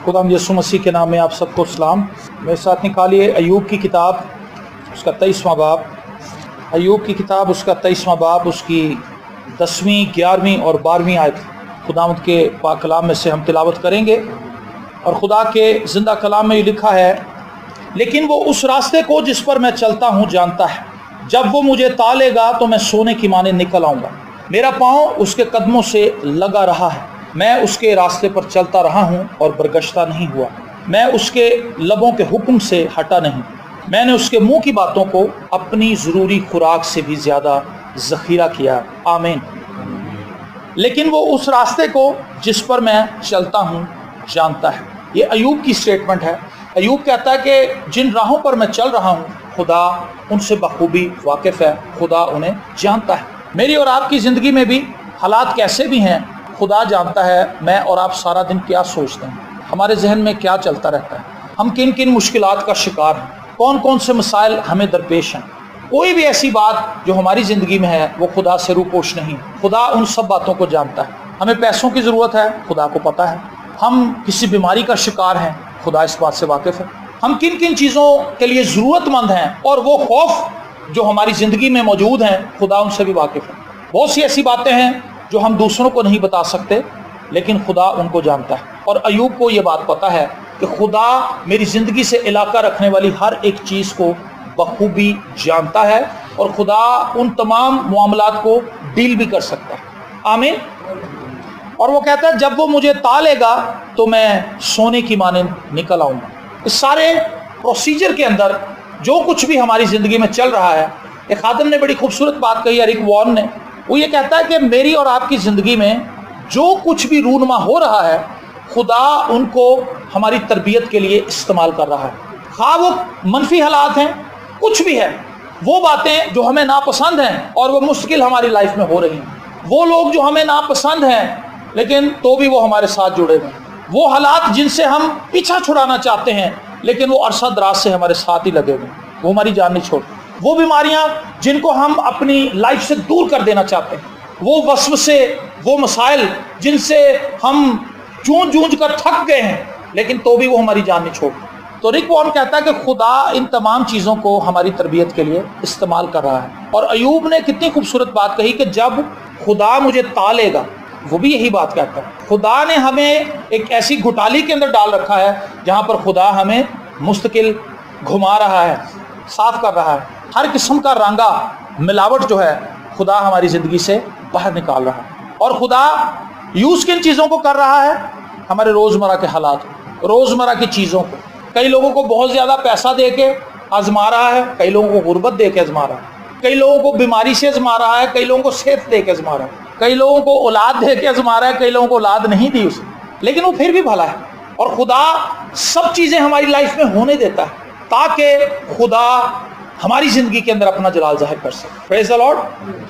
خدا یسوع مسیح کے نام میں آپ سب کو سلام۔ میرے ساتھ نکالیے ایوب کی کتاب، اس کا 23واں باب۔ ایوب کی کتاب، اس کا 23واں باب، اس کی 10ویں، 11ویں اور 12ویں آیت خداوند کے پاک کلام میں سے ہم تلاوت کریں گے۔ اور خدا کے زندہ کلام میں یہ لکھا ہے، لیکن وہ اس راستے کو جس پر میں چلتا ہوں جانتا ہے، جب وہ مجھے تالے گا تو میں سونے کی مانند نکل آؤں گا۔ میرا پاؤں اس کے قدموں سے لگا رہا ہے، میں اس کے راستے پر چلتا رہا ہوں اور برگشتہ نہیں ہوا۔ میں اس کے لبوں کے حکم سے ہٹا نہیں، میں نے اس کے منہ کی باتوں کو اپنی ضروری خوراک سے بھی زیادہ ذخیرہ کیا۔ آمین۔ لیکن وہ اس راستے کو جس پر میں چلتا ہوں جانتا ہے۔ یہ ایوب کی سٹیٹمنٹ ہے۔ ایوب کہتا ہے کہ جن راہوں پر میں چل رہا ہوں خدا ان سے بخوبی واقف ہے، خدا انہیں جانتا ہے۔ میری اور آپ کی زندگی میں بھی حالات کیسے بھی ہیں خدا جانتا ہے۔ میں اور آپ سارا دن کیا سوچتے ہیں، ہمارے ذہن میں کیا چلتا رہتا ہے، ہم کن کن مشکلات کا شکار ہیں، کون کون سے مسائل ہمیں درپیش ہیں۔ کوئی بھی ایسی بات جو ہماری زندگی میں ہے وہ خدا سے روپوش نہیں۔ خدا ان سب باتوں کو جانتا ہے۔ ہمیں پیسوں کی ضرورت ہے، خدا کو پتہ ہے۔ ہم کسی بیماری کا شکار ہیں، خدا اس بات سے واقف ہے۔ ہم کن کن چیزوں کے لیے ضرورت مند ہیں اور وہ خوف جو ہماری زندگی میں موجود ہیں خدا ان سے بھی واقف ہے۔ بہت سی ایسی باتیں ہیں جو ہم دوسروں کو نہیں بتا سکتے لیکن خدا ان کو جانتا ہے۔ اور ایوب کو یہ بات پتہ ہے کہ خدا میری زندگی سے علاقہ رکھنے والی ہر ایک چیز کو بخوبی جانتا ہے اور خدا ان تمام معاملات کو ڈیل بھی کر سکتا ہے۔ آمین۔ اور وہ کہتا ہے جب وہ مجھے تالے گا تو میں سونے کی مانند نکل آؤں گا۔ اس سارے پروسیجر کے اندر جو کچھ بھی ہماری زندگی میں چل رہا ہے، ایک خادم نے بڑی خوبصورت بات کہی، ایرک وارن نے۔ وہ یہ کہتا ہے کہ میری اور آپ کی زندگی میں جو کچھ بھی رونما ہو رہا ہے خدا ان کو ہماری تربیت کے لیے استعمال کر رہا ہے۔ خواہ وہ منفی حالات ہیں، کچھ بھی ہے، وہ باتیں جو ہمیں ناپسند ہیں اور وہ مشکل ہماری لائف میں ہو رہی ہیں، وہ لوگ جو ہمیں ناپسند ہیں لیکن تو بھی وہ ہمارے ساتھ جڑے ہوئے ہیں، وہ حالات جن سے ہم پیچھا چھڑانا چاہتے ہیں لیکن وہ عرصہ دراز سے ہمارے ساتھ ہی لگے ہوئے ہیں، وہ ہماری جان نہیں چھوڑتے، وہ بیماریاں جن کو ہم اپنی لائف سے دور کر دینا چاہتے ہیں، وہ وسوسے، وہ مسائل جن سے ہم جونج کر تھک گئے ہیں لیکن تو بھی وہ ہماری جان نہیں چھوڑتے۔ تو ایرک وارن کہتا ہے کہ خدا ان تمام چیزوں کو ہماری تربیت کے لیے استعمال کر رہا ہے۔ اور ایوب نے کتنی خوبصورت بات کہی کہ جب خدا مجھے تالے گا، وہ بھی یہی بات کہتا ہے۔ خدا نے ہمیں ایک ایسی گھٹالی کے اندر ڈال رکھا ہے جہاں پر خدا ہمیں مستقل گھما رہا ہے، صاف کر رہا ہے۔ ہر قسم کا رنگا ملاوٹ جو ہے خدا ہماری زندگی سے باہر نکال رہا ہے۔ اور خدا یوز کن چیزوں کو کر رہا ہے؟ ہمارے روزمرہ کے حالات، روزمرہ کی چیزوں کو۔ کئی لوگوں کو بہت زیادہ پیسہ دے کے آزما رہا ہے، کئی لوگوں کو غربت دے کے آزما رہا ہے، کئی لوگوں کو بیماری سے آزما رہا ہے، کئی لوگوں کو صحت دے کے آزما رہا ہے، کئی لوگوں کو اولاد دے کے آزما رہا ہے، کئی لوگوں کو اولاد نہیں دی اسے، لیکن وہ پھر بھی بھلا ہے۔ اور خدا سب چیزیں ہماری لائف میں ہونے دیتا ہے تاکہ خدا ہماری زندگی کے اندر اپنا جلال ظاہر کر سکے۔ پریز دی لارڈ۔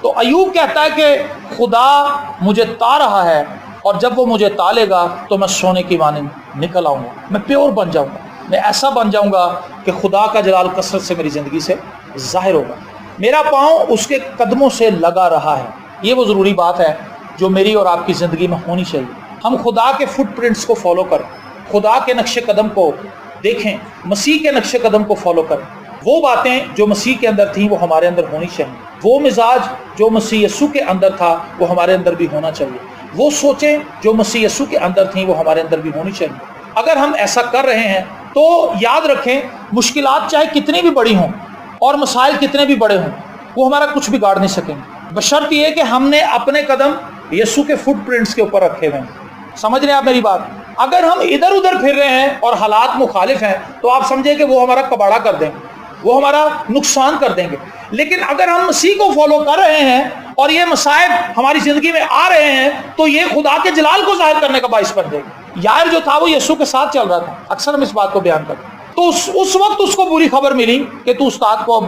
تو ایوب کہتا ہے کہ خدا مجھے تا رہا ہے اور جب وہ مجھے تالے گا تو میں سونے کی مانند نکل آؤں گا، میں پیور بن جاؤں گا، میں ایسا بن جاؤں گا کہ خدا کا جلال کثرت سے میری زندگی سے ظاہر ہوگا۔ میرا پاؤں اس کے قدموں سے لگا رہا ہے۔ یہ وہ ضروری بات ہے جو میری اور آپ کی زندگی میں ہونی چاہیے۔ ہم خدا کے فٹ پرنٹس کو فالو کریں، خدا کے نقش قدم کو دیکھیں، مسیح کے نقش قدم کو فالو کریں۔ وہ باتیں جو مسیح کے اندر تھیں وہ ہمارے اندر ہونی چاہیے، وہ مزاج جو مسیح یسوع کے اندر تھا وہ ہمارے اندر بھی ہونا چاہیے، وہ سوچیں جو مسیح یسوع کے اندر تھیں وہ ہمارے اندر بھی ہونی چاہیے۔ اگر ہم ایسا کر رہے ہیں تو یاد رکھیں مشکلات چاہے کتنی بھی بڑی ہوں اور مسائل کتنے بھی بڑے ہوں وہ ہمارا کچھ بگاڑ نہیں سکیں گے، بشرط یہ کہ ہم نے اپنے قدم یسوع کے فٹ پرنٹس کے اوپر رکھے ہوئے ہیں۔ سمجھ رہے ہیں آپ میری بات؟ اگر ہم ادھر ادھر پھر رہے ہیں اور حالات مخالف ہیں تو آپ سمجھیں کہ وہ ہمارا کباڑا کر دیں گے، وہ ہمارا نقصان کر دیں گے۔ لیکن اگر ہم مسیح کو فالو کر رہے ہیں اور یہ مسائل ہماری زندگی میں آ رہے ہیں تو یہ خدا کے جلال کو ظاہر کرنے کا باعث بن جائے گا۔ یار جو تھا وہ یسوع کے ساتھ چل رہا تھا، اکثر ہم اس بات کو بیان کرتے ہیں، تو اس وقت اس کو بری خبر ملی کہ تو استاد کو اب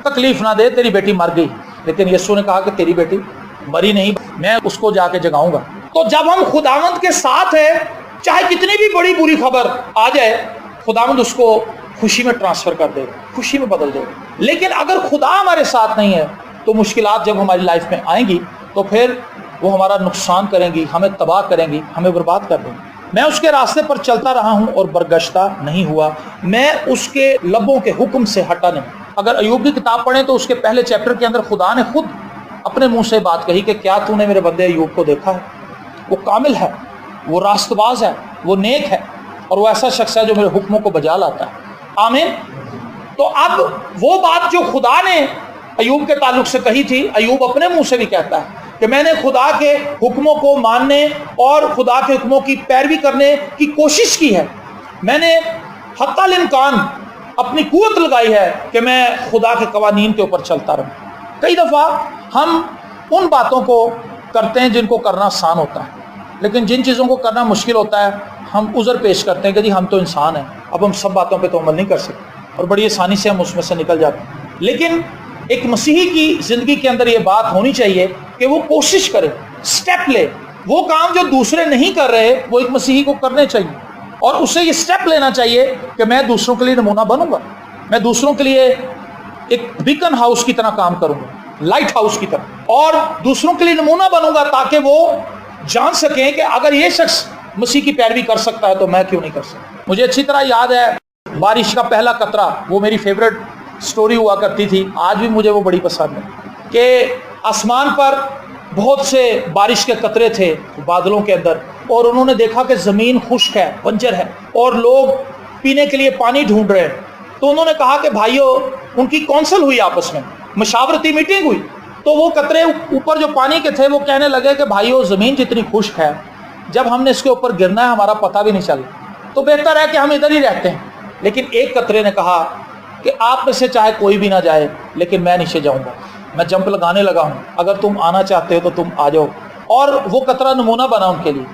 تکلیف نہ دے، تیری بیٹی مر گئی، لیکن یسوع نے کہا کہ تیری بیٹی مری نہیں، میں اس کو جا کے جگاؤں گا۔ تو جب ہم خداوند کے ساتھ ہیں چاہے کتنی بھی بڑی بری خبر آ جائے خداوند اس کو خوشی میں ٹرانسفر کر دے گا، خوشی میں بدل دے گا۔ لیکن اگر خدا ہمارے ساتھ نہیں ہے تو مشکلات جب ہماری لائف میں آئیں گی تو پھر وہ ہمارا نقصان کریں گی، ہمیں تباہ کریں گی، ہمیں برباد کر دیں گی۔ میں اس کے راستے پر چلتا رہا ہوں اور برگشتہ نہیں ہوا، میں اس کے لبوں کے حکم سے ہٹا نہیں۔ اگر ایوب کی کتاب پڑھیں تو اس کے پہلے چیپٹر کے اندر خدا نے خود اپنے منہ سے بات کہی کہ کیا تو نے میرے بندے ایوب کو دیکھا ہے؟ وہ کامل ہے، وہ راست باز ہے، وہ نیک ہے، اور وہ ایسا شخص ہے جو میرے حکموں کو بجا لاتا ہے۔ آمین۔ تو اب وہ بات جو خدا نے ایوب کے تعلق سے کہی تھی، ایوب اپنے منہ سے بھی کہتا ہے کہ میں نے خدا کے حکموں کو ماننے اور خدا کے حکموں کی پیروی کرنے کی کوشش کی ہے، میں نے حتی الامکان اپنی قوت لگائی ہے کہ میں خدا کے قوانین کے اوپر چلتا رہوں۔ کئی دفعہ ہم ان باتوں کو کرتے ہیں جن کو کرنا آسان ہوتا ہے، لیکن جن چیزوں کو کرنا مشکل ہوتا ہے ہم عذر پیش کرتے ہیں کہ جی ہم تو انسان ہیں، اب ہم سب باتوں پہ تو عمل نہیں کر سکتے، اور بڑی آسانی سے ہم اس میں سے نکل جاتے ہیں۔ لیکن ایک مسیحی کی زندگی کے اندر یہ بات ہونی چاہیے کہ وہ کوشش کرے، سٹیپ لے، وہ کام جو دوسرے نہیں کر رہے وہ ایک مسیحی کو کرنے چاہیے، اور اسے یہ سٹیپ لینا چاہیے کہ میں دوسروں کے لیے نمونہ بنوں گا، میں دوسروں کے لیے ایک بیکن ہاؤس کی طرح کام کروں گا، لائٹ ہاؤس کی طرح، اور دوسروں کے لیے نمونہ بنوں گا تاکہ وہ جان سکیں کہ اگر یہ شخص مسیح کی پیروی کر سکتا ہے تو میں کیوں نہیں کر سکتا۔ مجھے اچھی طرح یاد ہے بارش کا پہلا قطرہ، وہ میری فیوریٹ سٹوری ہوا کرتی تھی، آج بھی مجھے وہ بڑی پسند ہے، کہ آسمان پر بہت سے بارش کے قطرے تھے بادلوں کے اندر، اور انہوں نے دیکھا کہ زمین خشک ہے، بنجر ہے، اور لوگ پینے کے لیے پانی ڈھونڈ رہے ہیں۔ تو انہوں نے کہا کہ بھائیو، ان کی کونسل ہوئی، آپس میں مشاورتی میٹنگ ہوئی، تو وہ قطرے اوپر جو پانی کے تھے وہ کہنے لگے کہ بھائیو، زمین جتنی خشک ہے، جب ہم نے اس کے اوپر گرنا ہے ہمارا پتہ بھی نہیں چل، تو بہتر ہے کہ ہم ادھر ہی رہتے ہیں۔ لیکن ایک قطرے نے کہا کہ آپ میں سے چاہے کوئی بھی نہ جائے لیکن میں نیچے جاؤں گا، میں جمپ لگانے لگا ہوں، اگر تم آنا چاہتے ہو تو تم آ جاؤ۔ اور وہ قطرہ نمونہ بنا ان کے لیے۔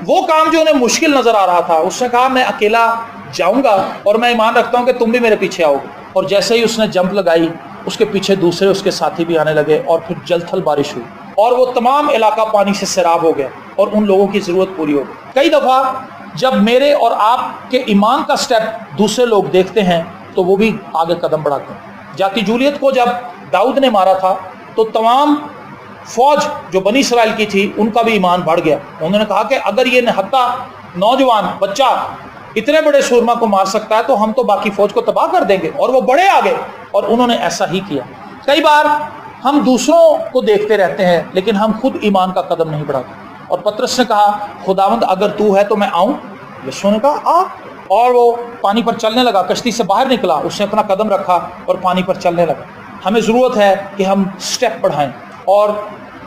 وہ کام جو انہیں مشکل نظر آ رہا تھا، اس نے کہا میں اکیلا جاؤں گا اور میں ایمان رکھتا ہوں کہ تم بھی میرے پیچھے آؤ گے۔ اور جیسے ہی اس نے جمپ لگائی، اس کے پیچھے دوسرے اس کے ساتھی بھی آنے لگے، اور پھر جل تھل بارش ہوئی، اور وہ تمام علاقہ پانی سے سیراب ہو گیا، اور ان لوگوں کی ضرورت پوری ہو گئی۔ کئی دفعہ جب میرے اور آپ کے ایمان کا سٹیپ دوسرے لوگ دیکھتے ہیں تو وہ بھی آگے قدم بڑھاتے ہیں۔ جاتی جولیت کو جب داؤد نے مارا تھا تو تمام فوج جو بنی اسرائیل کی تھی ان کا بھی ایمان بڑھ گیا۔ انہوں نے کہا کہ اگر یہ نہتا نوجوان بچہ اتنے بڑے سورما کو مار سکتا ہے تو ہم تو باقی فوج کو تباہ کر دیں گے، اور وہ بڑے آگے، اور انہوں نے ایسا ہی کیا۔ کئی بار ہم دوسروں کو دیکھتے رہتے ہیں لیکن ہم خود ایمان کا قدم نہیں بڑھاتے۔ اور پترس نے کہا خداوند اگر تو ہے تو میں آؤں؟ یسوع نے کہا آ، اور وہ پانی پر چلنے لگا، کشتی سے باہر نکلا، اس نے اپنا قدم رکھا اور پانی پر چلنے لگا۔ ہمیں ضرورت ہے کہ ہم سٹیپ بڑھائیں اور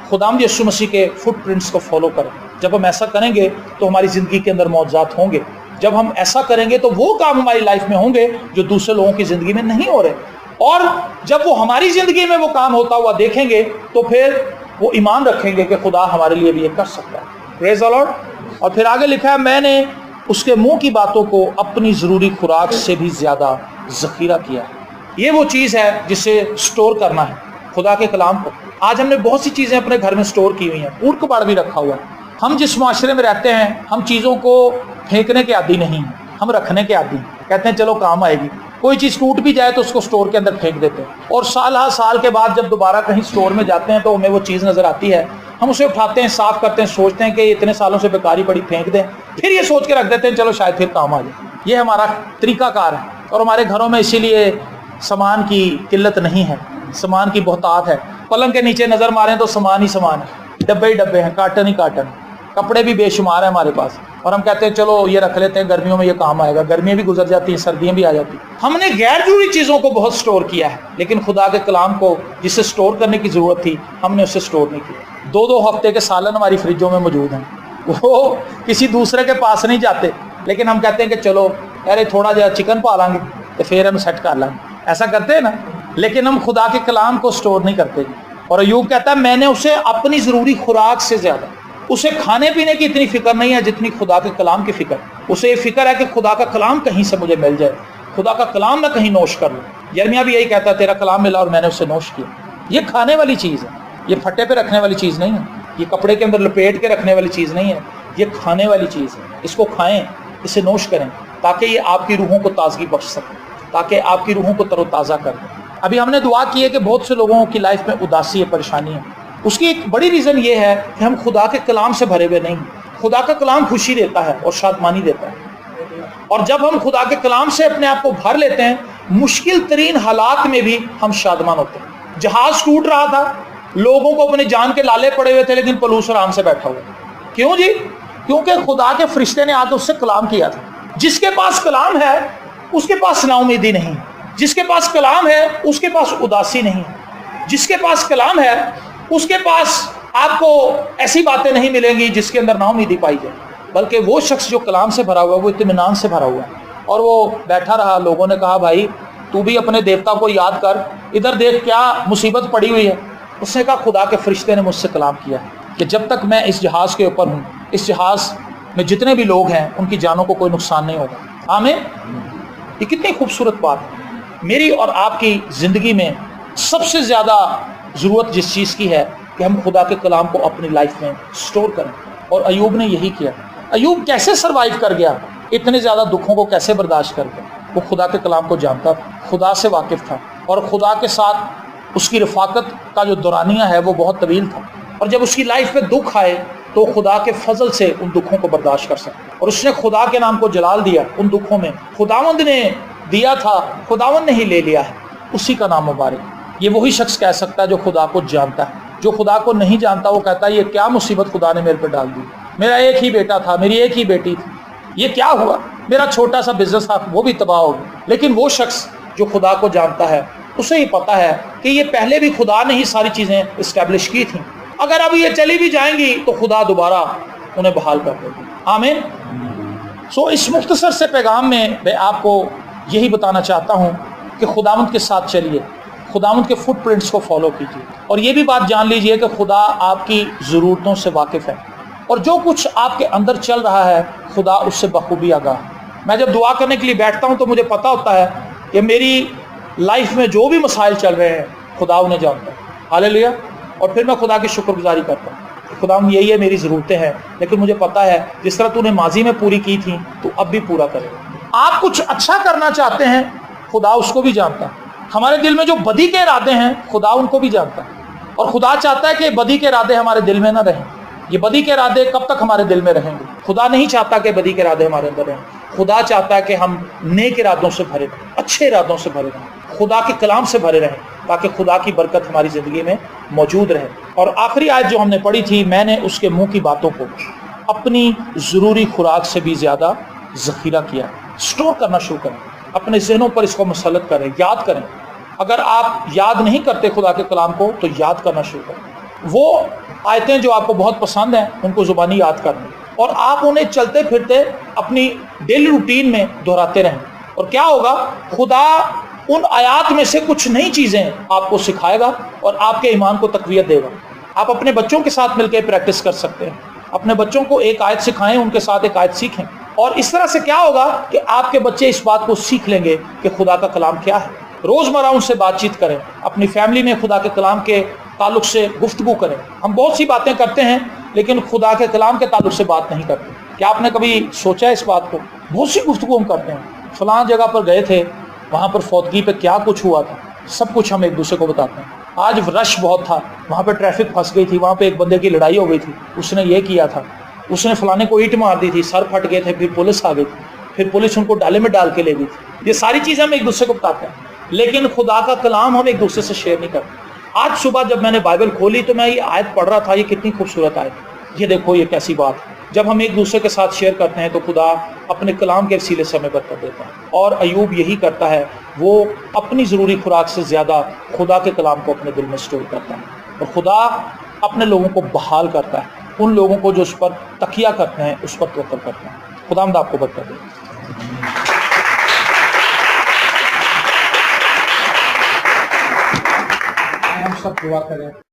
خداوند یسوع مسیح کے فٹ پرنٹس کو فالو کریں۔ جب ہم ایسا کریں گے تو ہماری زندگی کے اندر معجزات ہوں گے۔ جب ہم ایسا کریں گے تو وہ کام ہماری لائف میں ہوں گے جو دوسرے لوگوں کی زندگی میں نہیں ہو رہے، اور جب وہ ہماری زندگی میں وہ کام ہوتا ہوا دیکھیں گے تو پھر وہ ایمان رکھیں گے کہ خدا ہمارے لیے بھی یہ کر سکتا ہے۔ پریز دی لارڈ۔ اور پھر آگے لکھا ہے میں نے اس کے منہ کی باتوں کو اپنی ضروری خوراک سے بھی زیادہ ذخیرہ کیا ہے۔ یہ وہ چیز ہے جسے سٹور کرنا ہے، خدا کے کلام کو۔ آج ہم نے بہت سی چیزیں اپنے گھر میں سٹور کی ہوئی ہیں، کوڑ کباڑ بھی رکھا ہوا ہے۔ ہم جس معاشرے میں رہتے ہیں ہم چیزوں کو پھینکنے کے عادی نہیں ہیں، ہم رکھنے کے عادی ہیں، کہتے ہیں چلو کام آئے گی۔ کوئی چیز ٹوٹ بھی جائے تو اس کو سٹور کے اندر پھینک دیتے ہیں، اور سال ہر سال کے بعد جب دوبارہ کہیں سٹور میں جاتے ہیں تو ہمیں وہ چیز نظر آتی ہے، ہم اسے اٹھاتے ہیں، صاف کرتے ہیں، سوچتے ہیں کہ اتنے سالوں سے بیکاری پڑی، پھینک دیں، پھر یہ سوچ کے رکھ دیتے ہیں چلو شاید پھر کام آ جائے۔ یہ ہمارا طریقہ کار ہے، اور ہمارے گھروں میں اسی لیے سامان کی قلت نہیں ہے، سامان کی بہتات ہے۔ پلنگ کے نیچے نظر ماریں تو سامان ہی سامان ہے، ڈبے ہی ڈبے ہیں، کارٹن ہی کارٹن، کپڑے بھی بے شمار ہیں ہمارے پاس، اور ہم کہتے ہیں چلو یہ رکھ لیتے ہیں، گرمیوں میں یہ کام آئے گا۔ گرمیاں بھی گزر جاتی ہیں، سردیاں بھی آ جاتی ہیں۔ ہم نے غیر ضروری چیزوں کو بہت سٹور کیا ہے، لیکن خدا کے کلام کو جسے سٹور کرنے کی ضرورت تھی ہم نے اسے سٹور نہیں کیا۔ 2 ہفتے کے سالن ہماری فریجوں میں موجود ہیں، وہ کسی دوسرے کے پاس نہیں جاتے، لیکن ہم کہتے ہیں کہ چلو ارے تھوڑا جہا چکن پا لیں گے تو پھر ہم سیٹ کر لیں گے، ایسا کرتے ہیں نا، لیکن ہم خدا کے کلام کو سٹور نہیں کرتے۔ اور ایوب کہتا ہے میں نے اسے اپنی ضروری خوراک سے زیادہ، اسے کھانے پینے کی اتنی فکر نہیں ہے جتنی خدا کے کلام کی فکر، اسے یہ فکر ہے کہ خدا کا کلام کہیں سے مجھے مل جائے، خدا کا کلام میں کہیں نوش کر لوں۔ یرمیہ بھی یہی کہتا ہے تیرا کلام ملا اور میں نے اسے نوش کیا۔ یہ کھانے والی چیز ہے، یہ پھٹے پہ رکھنے والی چیز نہیں ہے، یہ کپڑے کے اندر لپیٹ کے رکھنے والی چیز نہیں ہے، یہ کھانے والی چیز ہے۔ اس کو کھائیں، اسے نوش کریں تاکہ یہ آپ کی روحوں کو تازگی بخش سکے، تاکہ آپ کی روحوں کو تر و تازہ کر دیں۔ ابھی ہم نے دعا کی ہے کہ بہت سے لوگوں کی لائف میں اداسی ہے، پریشانی ہے۔ اس کی ایک بڑی ریزن یہ ہے کہ ہم خدا کے کلام سے بھرے ہوئے نہیں، خدا کا کلام خوشی دیتا ہے اور شادمانی دیتا ہے، اور جب ہم خدا کے کلام سے اپنے آپ کو بھر لیتے ہیں مشکل ترین حالات میں بھی ہم شادمان ہوتے ہیں۔ جہاز ٹوٹ رہا تھا، لوگوں کو اپنے جان کے لالے پڑے ہوئے تھے، لیکن پولوس آرام سے بیٹھا ہوا۔ کیوں جی؟ کیونکہ خدا کے فرشتے نے آ کے اس سے کلام کیا تھا۔ جس کے پاس کلام ہے اس کے پاس نا امیدی نہیں، جس کے پاس کلام ہے اس کے پاس اداسی نہیں، جس کے پاس کلام ہے اس کے پاس آپ کو ایسی باتیں نہیں ملیں گی جس کے اندر نا امیدی پائی جائے، بلکہ وہ شخص جو کلام سے بھرا ہوا ہے وہ اطمینان سے بھرا ہوا ہے۔ اور وہ بیٹھا رہا، لوگوں نے کہا بھائی تو بھی اپنے دیوتا کو یاد کر، ادھر دیکھ کیا مصیبت پڑی ہوئی ہے۔ اس نے کہا خدا کے فرشتے نے مجھ سے کلام کیا ہے کہ جب تک میں اس جہاز کے اوپر ہوں، اس جہاز میں جتنے بھی لوگ ہیں ان کی جانوں کو کوئی نقصان نہیں ہوگا۔ آمین۔ یہ کتنی خوبصورت بات ہے۔ میری اور آپ کی زندگی میں سب سے زیادہ ضرورت جس چیز کی ہے کہ ہم خدا کے کلام کو اپنی لائف میں سٹور کریں، اور ایوب نے یہی کیا۔ ایوب کیسے سروائیو کر گیا، اتنے زیادہ دکھوں کو کیسے برداشت کر گیا؟ وہ خدا کے کلام کو جانتا تھا، خدا سے واقف تھا، اور خدا کے ساتھ اس کی رفاقت کا جو دورانیہ ہے وہ بہت طویل تھا، اور جب اس کی لائف میں دکھ آئے تو خدا کے فضل سے ان دکھوں کو برداشت کر سکتا، اور اس نے خدا کے نام کو جلال دیا ان دکھوں میں۔ خداوند نے دیا تھا، خداوند نے ہی لے لیا ہے، اسی کا نام مبارک۔ یہ وہی شخص کہہ سکتا ہے جو خدا کو جانتا ہے۔ جو خدا کو نہیں جانتا وہ کہتا ہے یہ کیا مصیبت خدا نے میرے پہ ڈال دی، میرا ایک ہی بیٹا تھا، میری ایک ہی بیٹی تھی، یہ کیا ہوا، میرا چھوٹا سا بزنس تھا وہ بھی تباہ ہو گیا۔ لیکن وہ شخص جو خدا کو جانتا ہے اسے یہ پتا ہے کہ یہ پہلے بھی خدا نے ہی ساری چیزیں اسٹیبلش کی تھیں، اگر اب یہ چلی بھی جائیں گی تو خدا دوبارہ انہیں بحال کر دے گا۔ آمین۔ اس مختصر سے پیغام میں آپ کو یہی بتانا چاہتا ہوں کہ خداوند کے ساتھ چلیے، خداوند کے فٹ پرنٹس کو فالو کیجیے، اور یہ بھی بات جان لیجیے کہ خدا آپ کی ضرورتوں سے واقف ہے، اور جو کچھ آپ کے اندر چل رہا ہے خدا اس سے بخوبی آگاہ ہے۔ میں جب دعا کرنے کے لیے بیٹھتا ہوں تو مجھے پتا ہوتا ہے کہ میری لائف میں جو بھی مسائل چل رہے ہیں خدا انہیں جانتا ہے۔ ہاللیلویا۔ اور پھر میں خدا کی شکر گزاری کرتا ہوں، خدا یہی ہے میری ضرورتیں ہیں، لیکن مجھے پتا ہے جس طرح تو نے ماضی میں پوری کی تھی تو اب بھی پورا کرے۔ آپ کچھ اچھا کرنا چاہتے ہیں خدا اس کو بھی جانتا ہے۔ ہمارے دل میں جو بدی کے ارادے ہیں خدا ان کو بھی جانتا ہے، اور خدا چاہتا ہے کہ بدی کے ارادے ہمارے دل میں نہ رہیں۔ یہ بدی کے ارادے کب تک ہمارے دل میں رہیں گے؟ خدا نہیں چاہتا کہ بدی کے ارادے ہمارے اندر رہیں، خدا چاہتا ہے کہ ہم نیک ارادوں سے بھرے رہیں، اچھے ارادوں سے بھرے رہیں، خدا کے کلام سے بھرے رہیں، تاکہ خدا کی برکت ہماری زندگی میں موجود رہے۔ اور آخری آیت جو ہم نے پڑھی تھی، میں نے اس کے منہ کی باتوں کو اپنی ضروری خوراک سے بھی زیادہ ذخیرہ کیا۔ سٹور کرنا شروع کریں، اپنے ذہنوں پر اس کو مسلط کریں، یاد کریں۔ اگر آپ یاد نہیں کرتے خدا کے کلام کو تو یاد کرنا شروع کریں۔ وہ آیتیں جو آپ کو بہت پسند ہیں ان کو زبانی یاد کریں، اور آپ انہیں چلتے پھرتے اپنی ڈیلی روٹین میں دہراتے رہیں، اور کیا ہوگا؟ خدا ان آیات میں سے کچھ نئی چیزیں آپ کو سکھائے گا اور آپ کے ایمان کو تقویت دے گا۔ آپ اپنے بچوں کے ساتھ مل کے پریکٹس کر سکتے ہیں، اپنے بچوں کو ایک آیت سکھائیں، ان کے ساتھ ایک آیت سیکھیں، اور اس طرح سے کیا ہوگا کہ آپ کے بچے اس بات کو سیکھ لیں گے کہ خدا کا کلام کیا ہے۔ روزمرہ ان سے بات چیت کریں، اپنی فیملی میں خدا کے کلام کے تعلق سے گفتگو کریں۔ ہم بہت سی باتیں کرتے ہیں لیکن خدا کے کلام کے تعلق سے بات نہیں کرتے۔ کیا آپ نے کبھی سوچا اس بات کو؟ بہت سی گفتگو ہم کرتے ہیں، فلاں جگہ پر گئے تھے، وہاں پر فوتگی پہ کیا کچھ ہوا تھا، سب کچھ ہم ایک دوسرے کو بتاتے ہیں۔ آج رش بہت تھا، وہاں پہ ٹریفک پھنس گئی تھی، وہاں پہ ایک بندے کی لڑائی ہو گئی تھی، اس نے یہ کیا تھا، اس نے فلانے کو اینٹ مار دی تھی، سر پھٹ گئے تھے، پھر پولیس آ گئی تھی، پھر پولیس ان کو ڈالے میں ڈال کے لے گئی تھی۔ یہ ساری چیزیں ہم ایک دوسرے کو بتاتے ہیں، لیکن خدا کا کلام ہم ایک دوسرے سے شیئر نہیں کرتے۔ آج صبح جب میں نے بائبل کھولی تو میں یہ آیت پڑھ رہا تھا، یہ کتنی خوبصورت آیت، یہ دیکھو یہ کیسی بات ہے۔ جب ہم ایک دوسرے کے ساتھ شیئر کرتے ہیں تو خدا اپنے کلام کے وسیلے سے ہمیں برکت دیتا ہے، اور ایوب یہی کرتا ہے، وہ اپنی ضروری خوراک سے زیادہ خدا کے کلام کو اپنے دل میں سٹور کرتا ہے، اور خدا اپنے لوگوں کو بحال کرتا ہے، ان لوگوں کو جو اس پر تکیہ کرتے ہیں، اس پر توکل کرتے ہیں۔ خداوند آپ کو برکت دے۔ ہم سب دعا کریں۔